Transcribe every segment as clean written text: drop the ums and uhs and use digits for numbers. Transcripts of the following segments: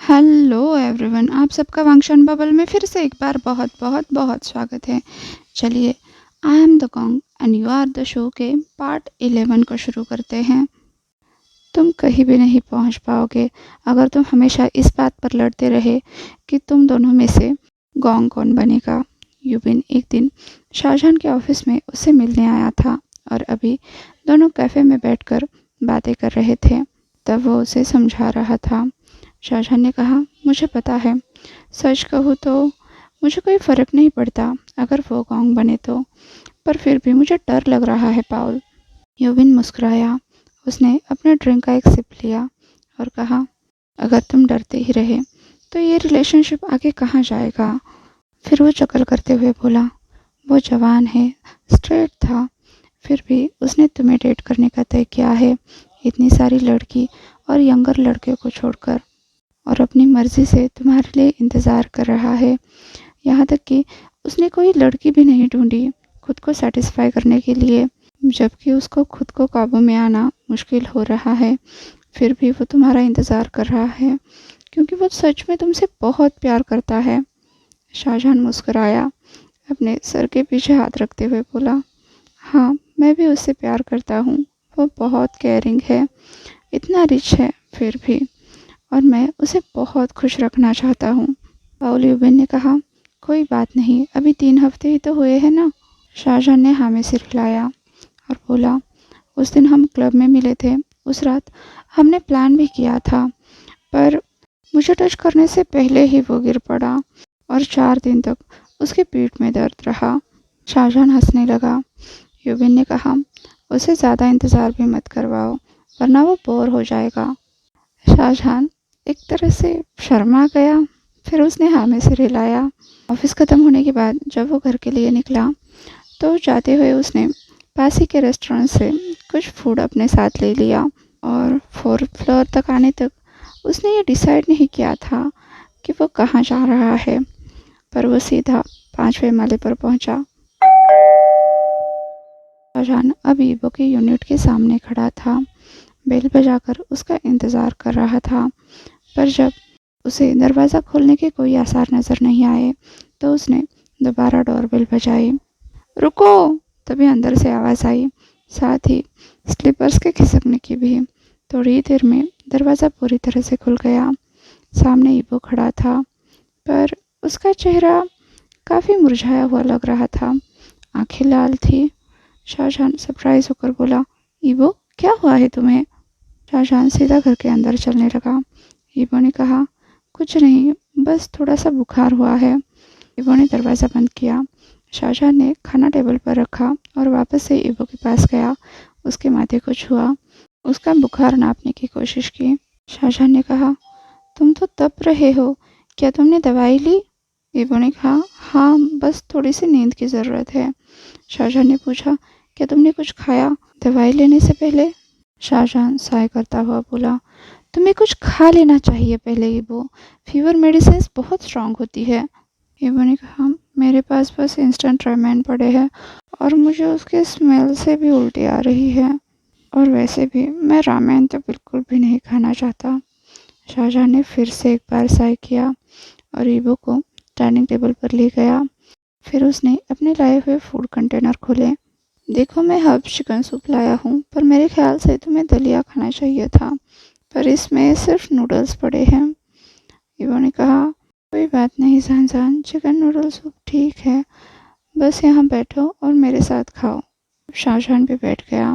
Hello everyone, आप सबका वांगशन bubble में फिर से एक बार बहुत बहुत बहुत स्वागत है। चलिए, I am the kong and you are the show के पार्ट 11 को शुरू करते हैं। तुम कहीं भी नहीं पहुंच पाओगे अगर तुम हमेशा इस बात पर लड़ते रहे कि तुम दोनों में से गोंग कौन बनेगा। यूबिन एक दिन शाहजहां के ऑफिस में उससे मिलने आया था और अभी दोनों कैफ़े में बैठकर बातें कर रहे थे। तब वो उसे समझा रहा था। शाहजहां ने कहा, मुझे पता है, सच कहूँ तो मुझे कोई फ़र्क नहीं पड़ता अगर वो गोंग बने तो, पर फिर भी मुझे डर लग रहा है पाउल। यूविन मुस्कुराया। उसने अपने ड्रिंक का एक सिप लिया और कहा, अगर तुम डरते ही रहे तो ये रिलेशनशिप आगे कहाँ जाएगा। फिर वो चकल करते हुए बोला, वो जवान है, स्ट्रेट था, फिर भी उसने तुम्हें डेट करने का तय किया है, इतनी सारी लड़की और यंगर लड़के को छोड़कर, और अपनी मर्जी से तुम्हारे लिए इंतज़ार कर रहा है। यहाँ तक कि उसने कोई लड़की भी नहीं ढूंढी खुद को सेटिस्फाई करने के लिए, जबकि उसको खुद को काबू में आना मुश्किल हो रहा है। फिर भी वो तुम्हारा इंतज़ार कर रहा है क्योंकि वो सच में तुमसे बहुत प्यार करता है। शाहजहां मुस्कुराया, अपने सर के पीछे हाथ रखते हुए बोला, हाँ, मैं भी उससे प्यार करता हूँ। वो बहुत केयरिंग है, इतना रिच है फिर भी, और मैं उसे बहुत खुश रखना चाहता हूँ। पाउल यूबिन ने कहा, कोई बात नहीं, अभी 3 हफ्ते ही तो हुए हैं ना। शाहजहां ने हाँ में सिर हिलाया और बोला, उस दिन हम क्लब में मिले थे, उस रात हमने प्लान भी किया था, पर मुझे टच करने से पहले ही वो गिर पड़ा और 4 दिन तक उसकी पीठ में दर्द रहा। शाहजहां हंसने लगा। यूबिन ने कहा, उसे ज़्यादा इंतज़ार भी मत करवाओ वरना वो बोर हो जाएगा। शाहजहां एक तरह से शर्मा गया, फिर उसने हाँ में सिर हिलाया। ऑफिस ख़त्म होने के बाद जब वो घर के लिए निकला तो जाते हुए उसने पास ही के रेस्टोरेंट से कुछ फूड अपने साथ ले लिया और 4th फ्लोर तक आने तक उसने ये डिसाइड नहीं किया था कि वो कहाँ जा रहा है, पर वो सीधा 5वें माले पर पहुंचा। शाहजहां अब ईबो के यूनिट के सामने खड़ा था, बेल बजाकर उसका इंतज़ार कर रहा था, पर जब उसे दरवाज़ा खोलने के कोई आसार नज़र नहीं आए तो उसने दोबारा डोरबेल बजाई। रुको! तभी अंदर से आवाज़ आई, साथ ही स्लीपर्स के खिसकने की भी। थोड़ी ही देर में दरवाज़ा पूरी तरह से खुल गया। सामने ईबो खड़ा था, पर उसका चेहरा काफ़ी मुरझाया हुआ लग रहा था, आंखें लाल थी। शाहजहां सरप्राइज होकर बोला, ईबो, क्या हुआ है तुम्हें? शाहजहां सीधा घर के अंदर चलने लगा। ईबो ने कहा, कुछ नहीं, बस थोड़ा सा बुखार हुआ है। ईबो ने दरवाज़ा बंद किया। शाहजहां ने खाना टेबल पर रखा और वापस से ईबो के पास गया, उसके माथे को छुआ, उसका बुखार नापने की कोशिश की। शाहजहां ने कहा, तुम तो तप रहे हो, क्या तुमने दवाई ली? ईबो ने कहा, हाँ, बस थोड़ी सी नींद की ज़रूरत है। शाहजहां ने पूछा, क्या तुमने कुछ खाया दवाई लेने से पहले? शाहजहां साय करता हुआ बोला, तुम्हें कुछ खा लेना चाहिए पहले ईबो, फीवर मेडिसिन बहुत स्ट्रांग होती है। ईबो ने कहा, मेरे पास बस इंस्टेंट रेमेन पड़े हैं और मुझे उसके स्मेल से भी उल्टी आ रही है, और वैसे भी मैं रामेन तो बिल्कुल भी नहीं खाना चाहता। शाहजहां ने फिर से एक बार साय किया और ईबो को डाइनिंग टेबल पर ले गया। फिर उसने अपने लाए हुए फूड कंटेनर खोले। देखो, मैं हर्ब चिकन सूप लाया हूँ, पर मेरे ख्याल से तुम्हें दलिया खाना चाहिए था, पर इसमें सिर्फ नूडल्स पड़े हैं। ईबो ने कहा, कोई बात नहीं शाहजहां, चिकन नूडल सूप ठीक है, बस यहाँ बैठो और मेरे साथ खाओ। शाहजहां भी बैठ गया।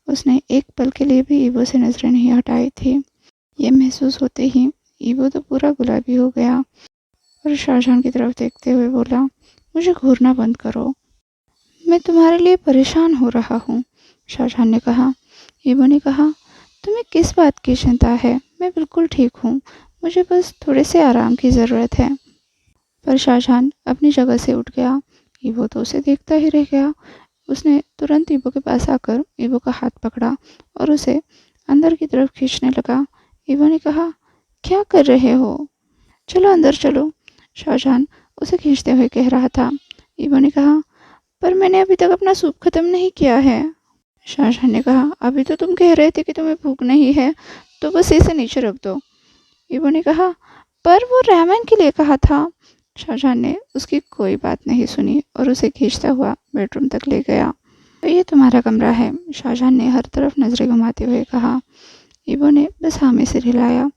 उसने एक पल के लिए भी ईबो से नजरें नहीं हटाई थी। ये महसूस होते ही ईबो तो पूरा गुलाबी हो गया और शाहजहां की तरफ देखते हुए बोला, मुझे घूरना बंद करो, मैं तुम्हारे लिए परेशान हो रहा हूँ। शाहजहां ने कहा। ईबो ने कहा, तुम्हें किस बात की चिंता है? मैं बिल्कुल ठीक हूँ, मुझे बस थोड़े से आराम की ज़रूरत है। पर शाहजहां अपनी जगह से उठ गया। ईबो तो उसे देखता ही रह गया। उसने तुरंत ईबो के पास आकर ईबो का हाथ पकड़ा और उसे अंदर की तरफ खींचने लगा। ईबो ने कहा, क्या कर रहे हो? चलो अंदर चलो, शाहजहां उसे खींचते हुए कह रहा था। ईबो ने कहा, पर मैंने अभी तक अपना सूप खत्म नहीं किया है। शाहजहां ने कहा, अभी तो तुम कह रहे थे कि तुम्हें भूख नहीं है, तो बस इसे नीचे रख दो। ईबो ने कहा, पर वो रहमान के लिए कहा था। शाहजहां ने उसकी कोई बात नहीं सुनी और उसे खींचता हुआ बेडरूम तक ले गया। तो ये तुम्हारा कमरा है, शाहजहां ने हर तरफ नजरें घुमाते हुए कहा। इबो ने बस हाँ में सिर हिलाया।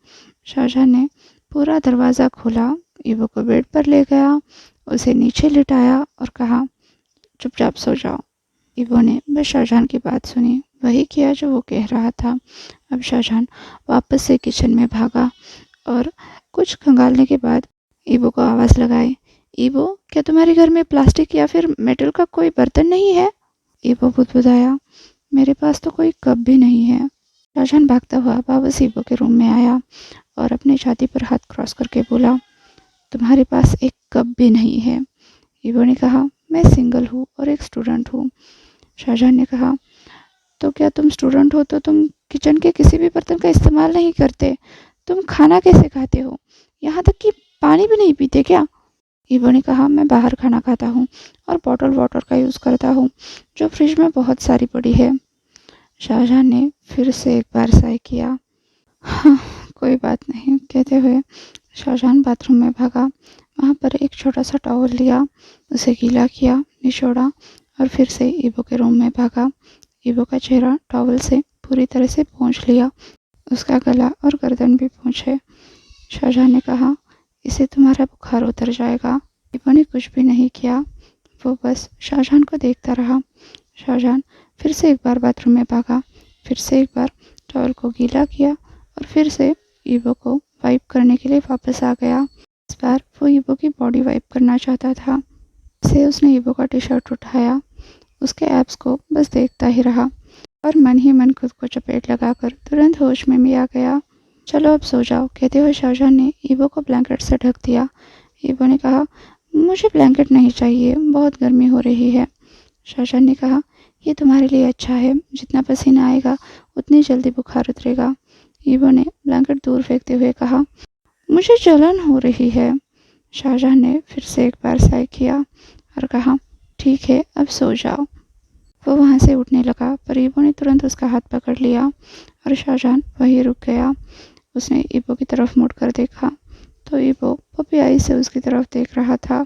शाहजहां ने पूरा दरवाज़ा खोला, इबो को बेड पर ले गया, उसे नीचे लिटाया और कहा, चुपचाप सो जाओ। इबो ने बस शाहजहां की बात सुनी, वही किया जो वो कह रहा था। अब शाहजहां वापस से किचन में भागा और कुछ खंगालने के बाद इबो को आवाज़ लगाई, इबो, क्या तुम्हारे घर में प्लास्टिक या फिर मेटल का कोई बर्तन नहीं है? इबो बुदबुदाया, मेरे पास तो कोई कप भी नहीं है। शाहजहां भागता हुआ वापस इबो के रूम में आया और अपनी छाती पर हाथ क्रॉस करके बोला, तुम्हारे पास एक कप भी नहीं है। इबो ने कहा, मैं सिंगल हूँ और एक स्टूडेंट हूँ। शाहजहां ने कहा, तो क्या तुम स्टूडेंट हो तो तुम किचन के किसी भी बर्तन का इस्तेमाल नहीं करते? तुम खाना कैसे खाते हो? यहाँ तक कि पानी भी नहीं पीते क्या? इबो ने कहा, मैं बाहर खाना खाता हूँ और बॉटल वाटर का यूज़ करता हूँ, जो फ्रिज में बहुत सारी पड़ी है। शाहजहां ने फिर से एक बार साय किया। हाँ, कोई बात नहीं, कहते हुए शाहजहां बाथरूम में भागा। वहाँ पर एक छोटा सा टॉवल लिया, उसे गीला किया, निचोड़ा और फिर से इबो के रूम में भागा। इबो का चेहरा टॉवल से पूरी तरह से पोंछ लिया, उसका गला और गर्दन भी पोंछे। शाहजहां ने कहा, इससे तुम्हारा बुखार उतर जाएगा। इबो ने कुछ भी नहीं किया, वो बस शाहजहां को देखता रहा। शाहजहां फिर से एक बार बाथरूम में भागा, फिर से एक बार टॉवल को गीला किया और फिर से इबो को वाइप करने के लिए वापस आ गया। इस बार वो इबो की बॉडी वाइप करना चाहता था। से उसने इबो का टी शर्ट उठाया, उसके एब्स को बस देखता ही रहा और मन ही मन खुद को चपेट लगाकर तुरंत होश में आ गया। चलो अब सो जाओ, कहते हुए शाहजहां ने इबो को ब्लैंकेट से ढक दिया। इबो ने कहा, मुझे ब्लैंकेट नहीं चाहिए, बहुत गर्मी हो रही है। शाहजहां ने कहा, ये तुम्हारे लिए अच्छा है, जितना पसीना आएगा उतनी जल्दी बुखार उतरेगा। इबो ने ब्लैंकेट दूर फेंकते हुए कहा, मुझे जलन हो रही है। शाहजहां ने फिर से एक बार साय किया और कहा, ठीक है, अब सो जाओ। वो वहाँ से उठने लगा, पर इबो ने तुरंत उसका हाथ पकड़ लिया और शाहजहां वहीं रुक गया। उसने इबो की तरफ मुड़कर देखा तो इबो पपी आई से उसकी तरफ देख रहा था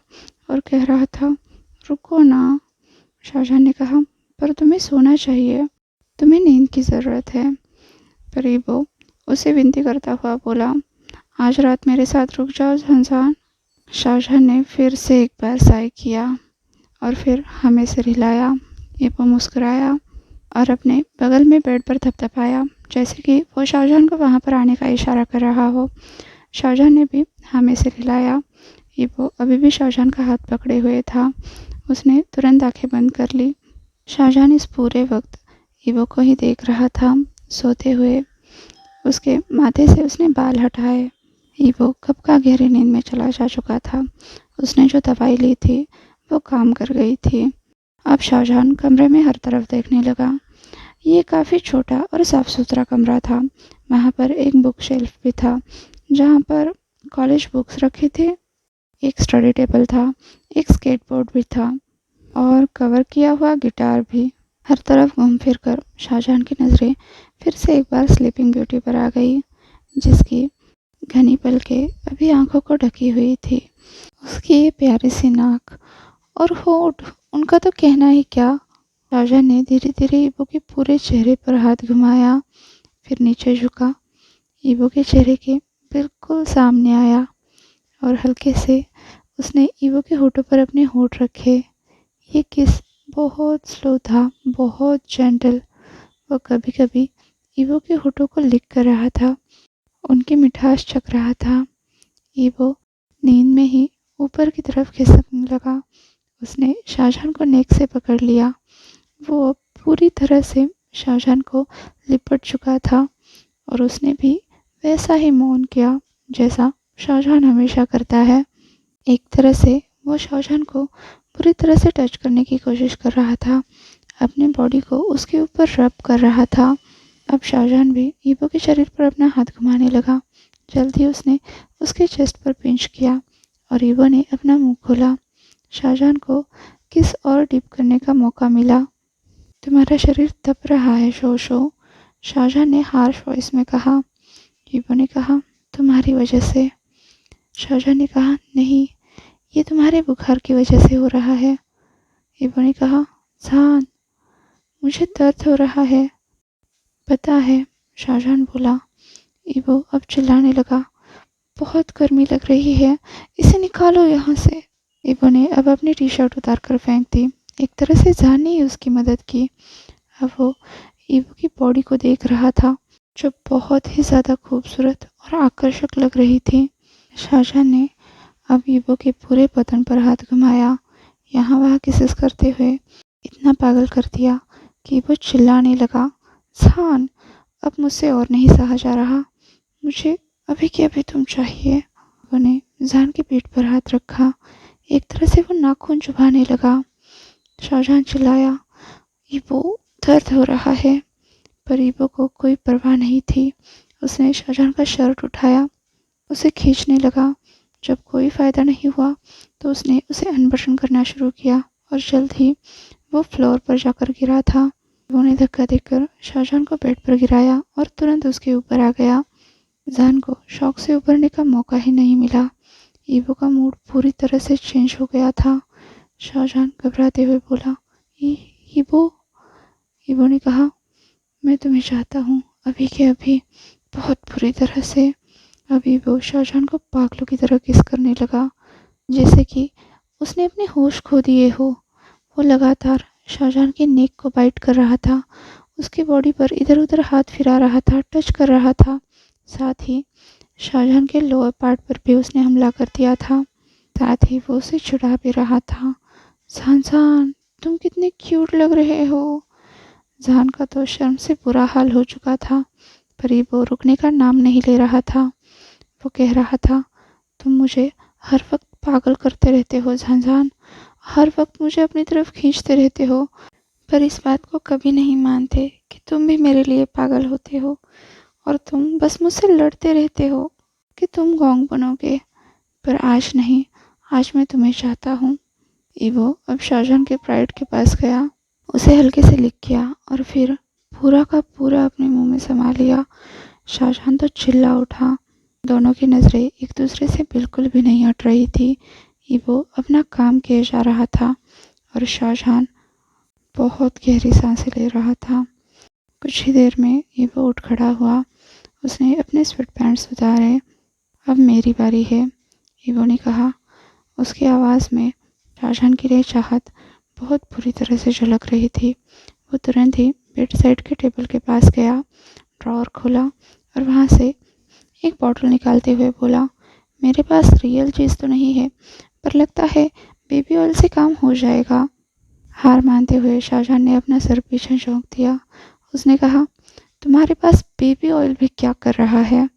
और कह रहा था, रुको ना। शाहजहां ने कहा, पर तुम्हें सोना चाहिए, तुम्हें नींद की ज़रूरत है। पर इबो उसे विनती करता हुआ बोला, आज रात मेरे साथ रुक जाओ शाहजहां। शाहजहां ने फिर से एक बार साय किया और फिर हमें सिर हिलाया। इबो मुस्कुराया और अपने बगल में बेड पर थपथपाया, जैसे कि वो शाहजहां को वहाँ पर आने का इशारा कर रहा हो। शाहजहां ने भी हमें सिर हिलाया। इबो अभी भी शाहजहां का हाथ पकड़े हुए था। उसने तुरंत आंखें बंद कर ली। शाहजहां इस पूरे वक्त इबो को ही देख रहा था, सोते हुए। उसके माथे से उसने बाल हटाए। इबो कब का गहरी नींद में चला जा चुका था। उसने जो दवाई ली थी वो काम कर गई थी। अब शाहजहां कमरे में हर तरफ देखने लगा। ये काफ़ी छोटा और साफ सुथरा कमरा था। वहाँ पर एक बुक शेल्फ भी था, जहाँ पर कॉलेज बुक्स रखे थे। एक स्टडी टेबल था, एक स्केटबोर्ड भी था और कवर किया हुआ गिटार भी। हर तरफ घूम फिर कर शाहजहां की नज़रें फिर से एक बार स्लीपिंग ब्यूटी पर आ गई, जिसकी घनी पलकें अभी आंखों को ढकी हुई थी। उसकी ये प्यारी सी नाक और होठ, उनका तो कहना ही क्या। शाहजहां ने धीरे धीरे इबो के पूरे चेहरे पर हाथ घुमाया, फिर नीचे झुका, इबो के चेहरे के बिल्कुल सामने आया और हल्के से उसने इबो के होठों पर अपने होठ रखे। ये किस बहुत स्लो था, बहुत जेंटल। वो कभी कभी इबो के होठों को लिक कर रहा था, उनकी मिठास चख रहा था। इबो नींद में ही ऊपर की तरफ खिसकने लगा। उसने शाहजहां को नेक से पकड़ लिया। वो अब पूरी तरह से शाहजहां को लिपट चुका था और उसने भी वैसा ही मौन किया जैसा शाहजहां हमेशा करता है। एक तरह से वो शाहजहां को पूरी तरह से टच करने की कोशिश कर रहा था, अपने बॉडी को उसके ऊपर रब कर रहा था। अब शाहजहां भी इबो के शरीर पर अपना हाथ घुमाने लगा। जल्द ही उसने उसके चेस्ट पर पिंच किया और इबो ने अपना मुंह खोला। शाहजहां को किस और डीप करने का मौका मिला। तुम्हारा शरीर तप रहा है शोशो, शाहजहां ने हार्श वॉइस में कहा। इबो ने कहा, तुम्हारी वजह से। शाहजहां ने कहा, नहीं, ये तुम्हारे बुखार की वजह से हो रहा है। ईबो ने कहा, जान, मुझे दर्द हो रहा है। पता है, शाहजहां बोला। ईबो अब चिल्लाने लगा, बहुत गर्मी लग रही है, इसे निकालो यहाँ से। ईबो ने अब अपनी टी शर्ट उतार कर फेंक दी। एक तरह से जान ने ही उसकी मदद की। अब वो ईबो की बॉडी को देख रहा था, जो बहुत ही ज़्यादा खूबसूरत और आकर्षक लग रही थी। शाहजहां ने अब ईबो के पूरे बदन पर हाथ घुमाया, यहाँ वहाँ किसेस करते हुए इतना पागल कर दिया कि ईबो चिल्लाने लगा, जान, अब मुझसे और नहीं सहा जा रहा, मुझे अभी के अभी तुम चाहिए। ईबो ने जान की पीठ पर हाथ रखा, एक तरह से वो नाखून चुभाने लगा। शाहजहां चिल्लाया, ईबो, दर्द हो रहा है। पर ईबो को कोई परवाह नहीं थी। उसने शाहजहां का शर्ट उठाया, उसे खींचने लगा। जब कोई फ़ायदा नहीं हुआ तो उसने उसे अनबटन करना शुरू किया और जल्द ही वो फ्लोर पर जाकर गिरा था। ईबो ने धक्का देकर शाहजहां को बेड पर गिराया और तुरंत उसके ऊपर आ गया। जान को शौक से उभरने का मौका ही नहीं मिला। ईबो का मूड पूरी तरह से चेंज हो गया था। शाहजहां घबराते हुए बोला, ईबो। ईबो ने कहा, मैं तुम्हें चाहता हूँ, अभी के अभी, बहुत बुरी तरह से। अभी वो शाहजहां को पागलों की तरह किस करने लगा, जैसे कि उसने अपने होश खो दिए हो। वो लगातार शाहजहां के नेक को बाइट कर रहा था, उसकी बॉडी पर इधर उधर हाथ फिरा रहा था, टच कर रहा था। साथ ही शाहजहां के लोअर पार्ट पर भी उसने हमला कर दिया था। साथ ही वो उसे छुड़ा भी रहा था। जान जान, तुम कितने क्यूट लग रहे हो। जान का तो शर्म से बुरा हाल हो चुका था, पर वो रुकने का नाम नहीं ले रहा था। वो कह रहा था, तुम मुझे हर वक्त पागल करते रहते हो जान, हर वक्त मुझे अपनी तरफ खींचते रहते हो, पर इस बात को कभी नहीं मानते कि तुम भी मेरे लिए पागल होते हो और तुम बस मुझसे लड़ते रहते हो कि तुम गोंग बनोगे। पर आज नहीं, आज मैं तुम्हें चाहता हूँ। ईबो अब शाहजहां के प्राइड के पास गया, उसे हल्के से लिख किया और फिर पूरा का पूरा अपने मुंह में समा लिया। शाहजहां तो चिल्ला उठा। दोनों की नज़रें एक दूसरे से बिल्कुल भी नहीं हट रही थी। ईबो अपना काम किए जा रहा था और शाहजहां बहुत गहरी सांसें ले रहा था। कुछ ही देर में ईबो उठ खड़ा हुआ, उसने अपने स्वेट पैंट्स उतारे। अब मेरी बारी है, ईबो ने कहा। उसकी आवाज़ में शाहजहां की लिए चाहत बहुत बुरी तरह से झलक रही थी। वो तुरंत ही बेड साइड के टेबल के पास गया, ड्रॉअर खोला और वहाँ से एक बॉटल निकालते हुए बोला, मेरे पास रियल चीज़ तो नहीं है, पर लगता है बेबी ऑयल से काम हो जाएगा। हार मानते हुए शाहजहां ने अपना सर पीछे झोंक दिया। उसने कहा, तुम्हारे पास बेबी ऑयल भी क्या कर रहा है।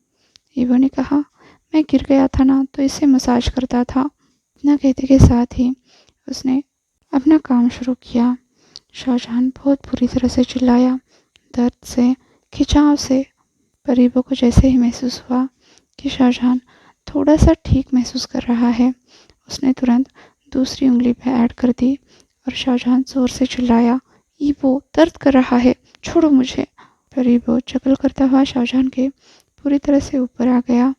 ईबो ने कहा, मैं गिर गया था ना, तो इसे मसाज करता था। इतना कहते के साथ ही उसने अपना काम शुरू किया। शाहजहां बहुत बुरी तरह से चिल्लाया, दर्द से, खिंचाव से। पर ईबो को जैसे ही महसूस हुआ कि शाहजहां थोड़ा सा ठीक महसूस कर रहा है, उसने तुरंत दूसरी उंगली पे ऐड कर दी और शाहजहां जोर से चिल्लाया, ईबो, दर्द कर रहा है, छोड़ो मुझे। पर ईबो चकल करता हुआ शाहजहां के पूरी तरह से ऊपर आ गया,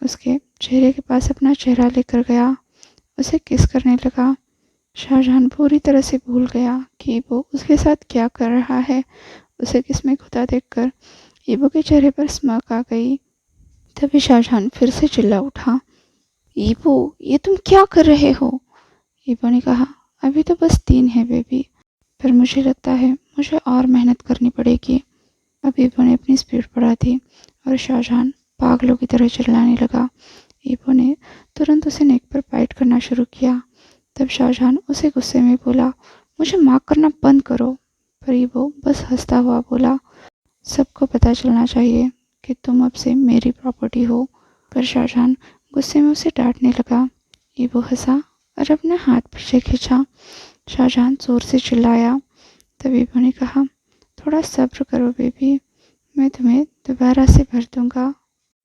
उसके चेहरे के पास अपना चेहरा लेकर गया, उसे किस करने लगा। शाहजहां पूरी तरह से भूल गया कि वो उसके साथ क्या कर रहा है। उसे किस में खुदा देखकर ईबो के चेहरे पर स्माइल आ गई। तभी शाहजहां फिर से चिल्ला उठा, ईबो, ये तुम क्या कर रहे हो। ईबो ने कहा, अभी तो बस 3 है बेबी, पर मुझे लगता है मुझे और मेहनत करनी पड़ेगी। अब ईबो ने अपनी स्पीड बढ़ा दी और शाहजहां पागलों की तरह चिल्लाने लगा। ईबो ने तुरंत उसे नेक पर बाइट करना शुरू किया। तब शाहजहां उसे गुस्से में बोला, मुझे मार्क करना बंद करो। पर ईबो बस हंसता हुआ बोला, सबको पता चलना चाहिए कि तुम अब से मेरी प्रॉपर्टी हो। पर शाहजहां गुस्से में उसे डांटने लगा। ईबो हंसा और अपना हाथ पीछे खींचा। शाहजहां जोर से चिल्लाया। तब ईबो ने कहा, थोड़ा सब्र करो बेबी, मैं तुम्हें दोबारा से भर दूंगा।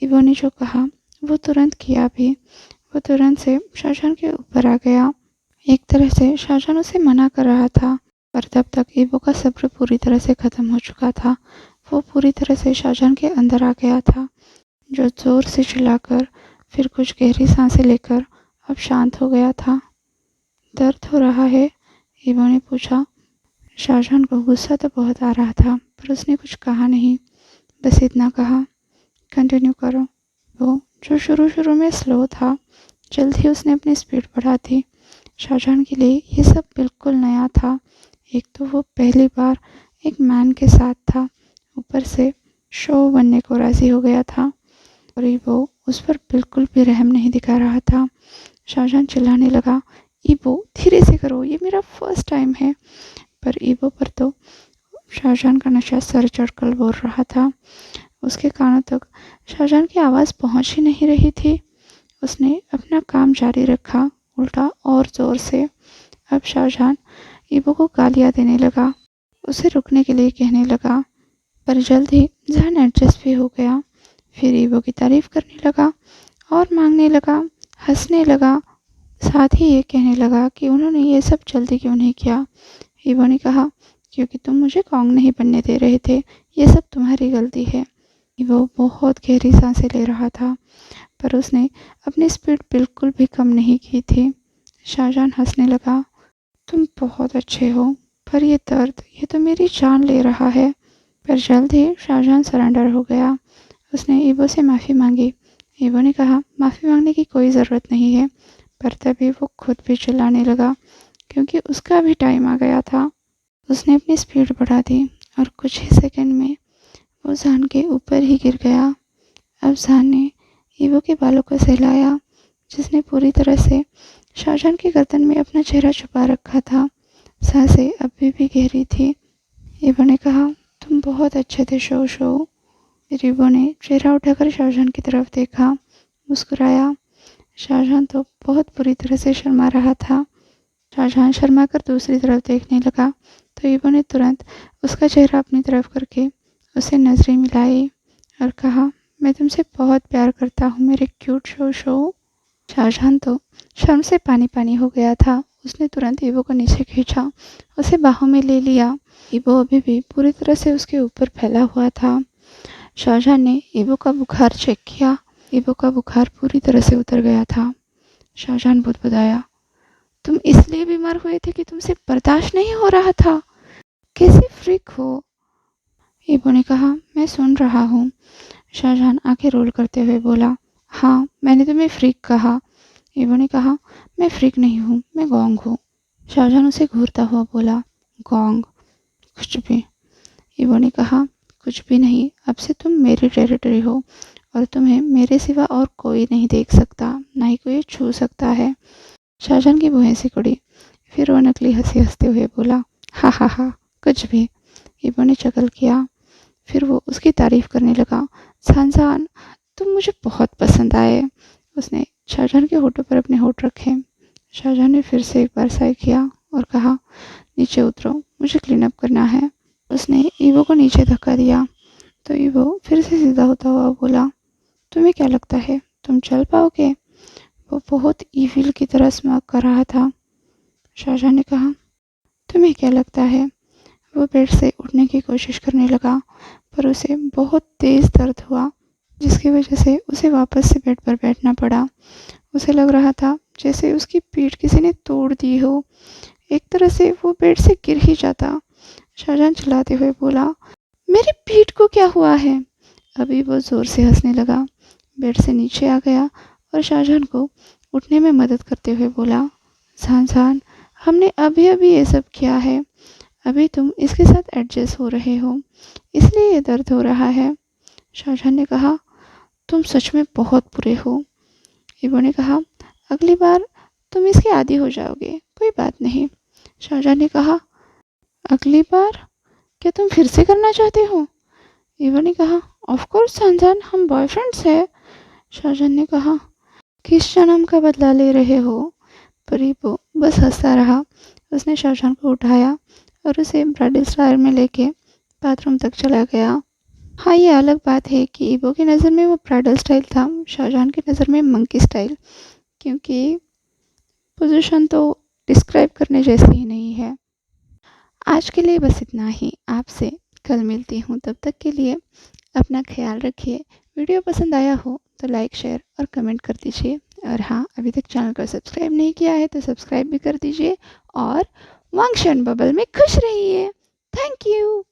ईबो ने जो कहा वो तुरंत किया भी। वो तुरंत से शाहजहां के ऊपर आ गया। एक तरह से शाहजहां उसे मना कर रहा था, पर तब तक ईबो का सब्र पूरी तरह से खत्म हो चुका था। वो पूरी तरह से शाहजहां के अंदर आ गया था, जो जोर से चिल्लाकर फिर कुछ गहरी सांसें लेकर अब शांत हो गया था। दर्द हो रहा है? ईवो ने पूछा। शाहजहान को गुस्सा तो बहुत आ रहा था, पर उसने कुछ कहा नहीं, बस इतना कहा, कंटिन्यू करो। वो जो शुरू शुरू में स्लो था, जल्द ही उसने अपनी स्पीड बढ़ा दी। शाहजहान के लिए ये सब बिल्कुल नया था। एक तो वो पहली बार एक मैन के साथ था, ऊपर से शो बनने को राजी हो गया था, और वो उस पर बिल्कुल भी रहम नहीं दिखा रहा था। शाहजहान चिल्लाने लगा, ईबो धीरे से करो, ये मेरा फर्स्ट टाइम है। पर ईबो पर तो शाहजहान का नशा सर चढ़कर बोल रहा था। उसके कानों तक शाहजहान की आवाज़ पहुंच ही नहीं रही थी। उसने अपना काम जारी रखा, उल्टा और ज़ोर से। अब शाहजहान ईबो को गालियाँ देने लगा, उसे रुकने के लिए कहने लगा, पर जल्द ही जहन एडजस्ट भी हो गया। फिर ईबो की तारीफ करने लगा और मांगने लगा, हंसने लगा, साथ ही ये कहने लगा कि उन्होंने ये सब जल्दी क्यों नहीं किया। ईबो ने कहा, क्योंकि तुम मुझे कॉन्ग नहीं बनने दे रहे थे, ये सब तुम्हारी गलती है। ईबो बहुत गहरी सांसें ले रहा था, पर उसने अपनी स्पीड बिल्कुल भी कम नहीं की थी। शाहजहान हंसने लगा, तुम बहुत अच्छे हो, पर ये दर्द, ये तो मेरी जान ले रहा है। पर जल्द ही शाहजहान सरेंडर हो गया। उसने ईबो से माफ़ी मांगी। ईबो ने कहा, माफ़ी मांगने की कोई ज़रूरत नहीं है। पर तभी वो खुद भी चिल्लाने लगा, क्योंकि उसका भी टाइम आ गया था। उसने अपनी स्पीड बढ़ा दी और कुछ ही सेकंड में वो जहान के ऊपर ही गिर गया। अब जहान ने ईबो के बालों को सहलाया, जिसने पूरी तरह से शाहजहान की गर्दन में अपना चेहरा छुपा रखा था। सांसें अभी भी गहरी थी। ईबो ने कहा, तुम बहुत अच्छे थे शो शो। फिर ईबो ने चेहरा उठाकर शाहजहान की तरफ देखा, मुस्कुराया। शाहजहान तो बहुत बुरी तरह से शर्मा रहा था। शाहजहान शर्मा कर दूसरी तरफ देखने लगा, तो ईबो ने तुरंत उसका चेहरा अपनी तरफ करके उसे नजरें मिलाई और कहा, मैं तुमसे बहुत प्यार करता हूँ मेरे क्यूट शो शो। शाहजहान तो शर्म से पानी पानी हो गया था। उसने तुरंत ईबो को नीचे खींचा, उसे बाहों में ले लिया। ईबो अभी भी पूरी तरह से उसके ऊपर फैला हुआ था। शाहजहान ने ईबो का बुखार चेक किया। ईबो का बुखार पूरी तरह से उतर गया था। शाहजहान बुदबुदाया, तुम इसलिए बीमार हुए थे कि तुमसे बर्दाश्त नहीं हो रहा था? कैसे फ्रीक हो? ईबो ने कहा, मैं सुन रहा हूँ। शाहजहान आंखें रोल करते हुए बोला, हाँ, मैंने तुम्हें फ्रीक कहा। ईबो ने कहा, मैं फ्रीक नहीं हूँ, मैं गोंग हूँ। शाहजहान उसे घूरता हुआ बोला, गोंग? कुछ भी। ईबो ने कहा, कुछ भी नहीं, अब से तुम मेरी टेरिटरी हो और तुम्हें मेरे सिवा और कोई नहीं देख सकता, ना ही कोई छू सकता है। शाहजहान की भुएं सिकुड़ी। फिर वो नकली हंसी हंसते हुए बोला, हा हा हा, कुछ भी। ईबो ने चकल किया। फिर वो उसकी तारीफ करने लगा, शाहजहान, तुम मुझे बहुत पसंद आए। उसने शाहजहान के होठों पर अपने होठ रखे। शाहजहान ने फिर से एक बार साय किया और कहा, नीचे उतरो, मुझे क्लीन अप करना है। उसने ईबो को नीचे धक्का दिया, तो ईबो फिर से सीधा होता हुआ बोला, तुम्हें क्या लगता है, तुम चल पाओगे? वो बहुत ईविल की तरह स्माइल कर रहा था। शाहजहान ने कहा, तुम्हें क्या लगता है? वो बेड से उठने की कोशिश करने लगा, पर उसे बहुत तेज दर्द हुआ, जिसकी वजह से उसे वापस से बेड पर बैठना पड़ा। उसे लग रहा था जैसे उसकी पीठ किसी ने तोड़ दी हो। एक तरह से वो बेड से गिर ही जाता। शाहजहान चिल्लाते हुए बोला, मेरी पीठ को क्या हुआ है? अभी वो जोर से हंसने लगा, बेड से नीचे आ गया और शाहजहान को उठने में मदद करते हुए बोला, शाहजहान, हमने अभी अभी ये सब किया है, अभी तुम इसके साथ एडजस्ट हो रहे हो, इसलिए ये दर्द हो रहा है। शाहजहान ने कहा, तुम सच में बहुत बुरे हो। ईबो ने कहा, अगली बार तुम इसके आदी हो जाओगे, कोई बात नहीं। शाहजहान ने कहा, अगली बार? क्या तुम फिर से करना चाहते हो? ईबो ने कहा, ऑफ कोर्स शाहजहान, हम बॉयफ्रेंड्स हैं। शाहजहान ने कहा, किस जन्म का बदला ले रहे हो? पर ईबो बस हंसता रहा। उसने शाहजहान को उठाया और उसे ब्राइडल स्टाइल में लेके बाथरूम तक चला गया। हाँ, ये अलग बात है कि ईबो की नज़र में वो ब्राइडल स्टाइल था, शाहजहान की नज़र में मंकी स्टाइल, क्योंकि पोजीशन तो डिस्क्राइब करने जैसी ही नहीं है। आज के लिए बस इतना ही। आपसे कल मिलती हूँ, तब तक के लिए अपना ख्याल रखिए। वीडियो पसंद आया हो तो लाइक, शेयर और कमेंट कर दीजिए। और हाँ, अभी तक चैनल को सब्सक्राइब नहीं किया है तो सब्सक्राइब भी कर दीजिए और वांगशन बबल में खुश रहिए। Thank you.